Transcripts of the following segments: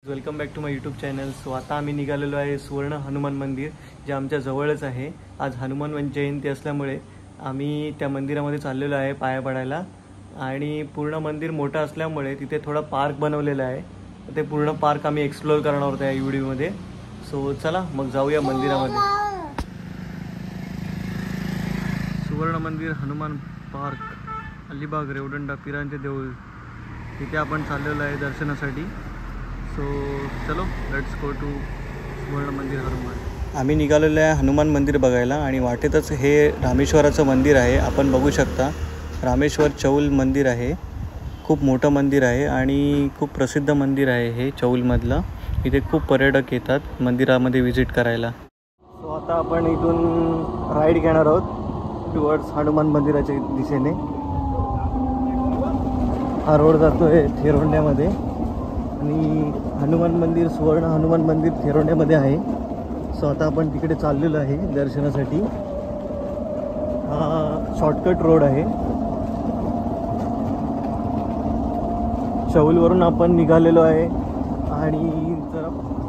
Welcome back to my YouTube channel. So आता आम्ही निघालेलो आहे सुवर्ण हनुमान मंदिर, जे आमच्या जवळच आहे. आज हनुमान जयंती असल्यामुळे आम्ही त्या मंदिरामध्ये चाललेलो आहे पाया पडायला. आणि पूर्ण मंदिर मोठं असल्यामुळे तिथे थोडा पार्क बनवलेला आहे. ते पूर्ण पार्क आम्ही एक्सप्लोअर करणार आहोत या व्हिडिओमध्ये. सो चला मग जाऊया मंदिरामध्ये. सुवर्ण मंदिर, हनुमान पार्क, अलिबाग, रेवदंडा, पिरांचे देऊळ, तिथे आपण चाललेलो आहे दर्शनासाठी. सो चलो लेट्स गो टू सुवर्ण मंदिर हनुमान. आम्ही निघालेलो आहे हनुमान मंदिर बघायला आणि वाटेतच हे रामेश्वराचं मंदिर आहे. आपण बघू शकता रामेश्वर चौल मंदिर आहे. खूप मोठं मंदिर आहे आणि खूप प्रसिद्ध मंदिर आहे हे चौलमधलं. इथे खूप पर्यटक येतात मंदिरामध्ये व्हिजिट करायला. सो आता आपण इथून राईड घेणार आहोत टुवर्ड्स हनुमान मंदिराच्या दिशेने. हा रोड जातो आहे थेरोंड्यामध्ये आणि हनुमान मंदिर, सुवर्ण हनुमान मंदिर थेरोंड्यामध्ये आहे. सो आता आपण तिकडे चाललेलो आहे दर्शनासाठी. हा शॉर्टकट रोड आहे. चौलवरून आपण निघालेलो आहे आणि जरा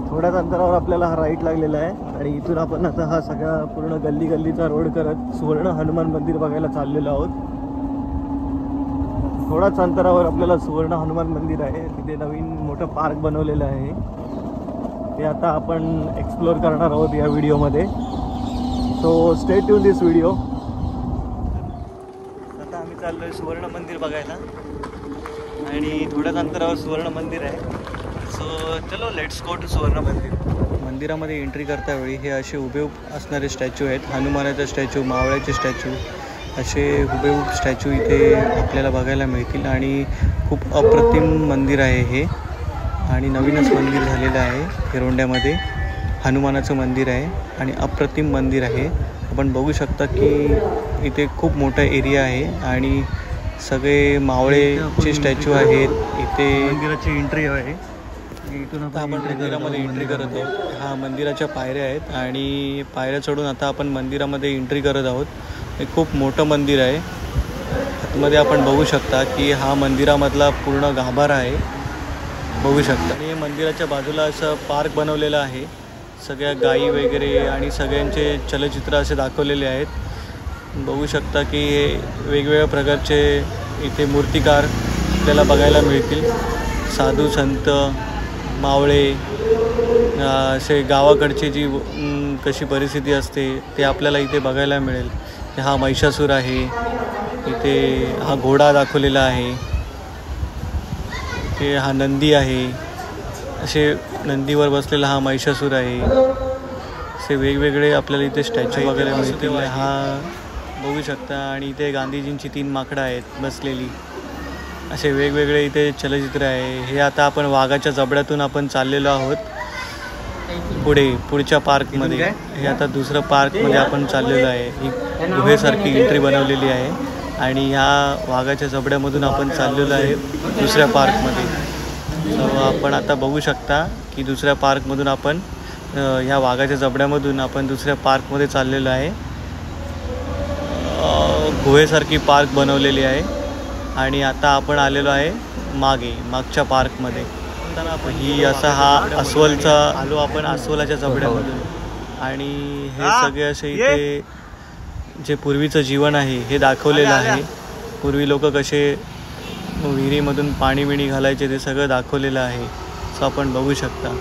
थोड्याच अंतरावर आपल्याला हा राईट लागलेला आहे. आणि इथून आपण आता हा सगळा पूर्ण गल्लीचा रोड करत सुवर्ण हनुमान मंदिर बघायला चाललेलो आहोत. थोड्याच अंतरावर आपल्याला सुवर्ण हनुमान मंदिर आहे. तिथे नवीन मोठं पार्क बनवलेलं आहे. ते आता आपण एक्सप्लोअर करणार आहोत या व्हिडिओमध्ये. सो स्टे ट्यून दिस व्हिडिओ. आता आम्ही चाललो आहे सुवर्ण मंदिर बघायला आणि थोड्याच अंतरावर सुवर्ण मंदिर आहे. सो चलो लेट्स गो टू सुवर्ण मंदिर. मंदिरामध्ये एंट्री करतावेळी हे असे हुबेहूब असणारे स्टॅच्यू आहेत. हनुमानाचा स्टॅच्यू, मावळ्याचे स्टॅच्यू, असे हुबेहूब स्टॅच्यू इथे आपल्याला बघायला मिळतील. आणि खूप अप्रतिम मंदिर आहे हे आणि नवीनच मंदिर झालेलं आहे थेरोंड्यामध्ये. हनुमानाचं मंदिर आहे आणि अप्रतिम मंदिर आहे. आपण बघू शकता की इथे खूप मोठा एरिया आहे आणि सगळे मावळेचे स्टॅच्यू आहेत. इथे मंदिराची एंट्री आहे. इथून आता आपण मंदिरामध्ये एंट्री करत आहोत. हा मंदिराच्या पायऱ्या आहेत आणि पायऱ्या चढून आता आपण मंदिरामध्ये एंट्री करत आहोत. हे खूप मोठं मंदिर आहे. आतमध्ये आपण बघू शकता की हा मंदिरामधला पूर्ण गाभारा आहे, बघू शकता. आणि मंदिराच्या बाजूला असं पार्क बनवलेलं आहे. सगळ्या गायी वगैरे आणि सगळ्यांचे चलचित्र असे दाखवलेले आहेत. बघू शकता की वेगवेगळ्या प्रकारचे इथे मूर्तिकार आपल्याला बघायला मिळतील. साधू संत, मावळे, असे गावाकडची जी कशी परिस्थिती असते ते आपल्याला इथे बघायला मिळेल. हा महिषासूर आहे. इथे हा घोडा दाखवलेला आहे. इथे हा नंदी आहे. असे नंदीवर बसलेला हा महिषासूर आहे. असे वेगवेगळे आपल्याला इथे स्टॅच्यू वगैरे मिळतील. हा बघू शकता. आणि इथे गांधीजींची 3 माकडं आहेत बसलेली. असे वेगवेगळे इथे चलचित्र आहे. हे आता आपण वाघाच्या जबड्यातून आपण चाललेलो आहोत पुढच्या पार्कमध्ये. हे आता दुसरं पार्कमध्ये आपण चाललेलो आहे. ही गुहेसारखी एंट्री बनवलेली आहे आणि ह्या वाघाच्या जबड्यामधून आपण चाललेलो आहे दुसऱ्या पार्कमध्ये. सो आपण आता बघू शकता की दुसऱ्या पार्कमधून आपण ह्या वाघाच्या जबड्यामधून आपण दुसऱ्या पार्कमध्ये चाललेलो आहे. गुहेसारखी पार्क बनवलेली आहे आणि आता आपण आलेलो आहे मागच्या पार्कमध्ये. ही असा हा अस्वलचा आलो आपण अस्वलाच्या जबड्यामधून. आणि हे सगळे असे इथे जे पूर्वीचं जीवन आहे हे दाखवलेलं आहे. पूर्वी लोक कसे विहिरीमधून पाणी बिणी घालायचे ते सगळं दाखवलेलं आहे. सो आपण बघू शकता.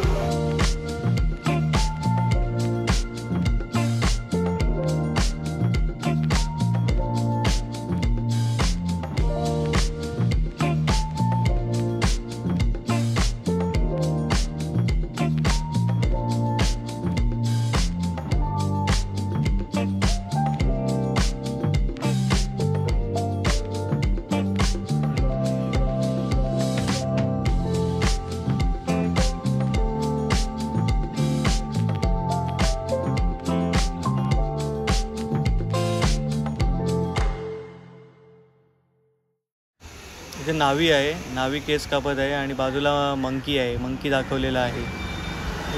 इथे नावी आहे. नावी केस कापत आहे आणि बाजूला मंकी आहे. मंकी दाखवलेला आहे.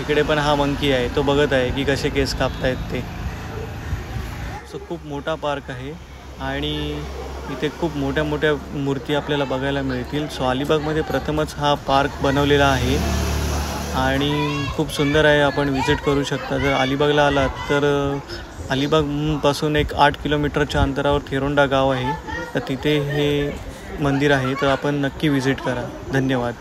इकडे पण हा मंकी आहे. तो बघत आहे की कसे केस कापतायत ते. सो खूप मोठा पार्क आहे आणि इथे खूप मोठ्या मोठ्या मूर्ती आपल्याला बघायला मिळतील. सो अलिबागमध्ये प्रथमच हा पार्क बनवलेला आहे. आणि खूप सुंदर आहे. आपण विजिट करू शकता. जर अलिबागला आलात तर अलिबागपासून एक 8 किलोमीटरच्या अंतरावर थेरोंडा गाव आहे, तर तिथे हे मंदिर आहे, तर आपण नक्की विजिट करा. धन्यवाद.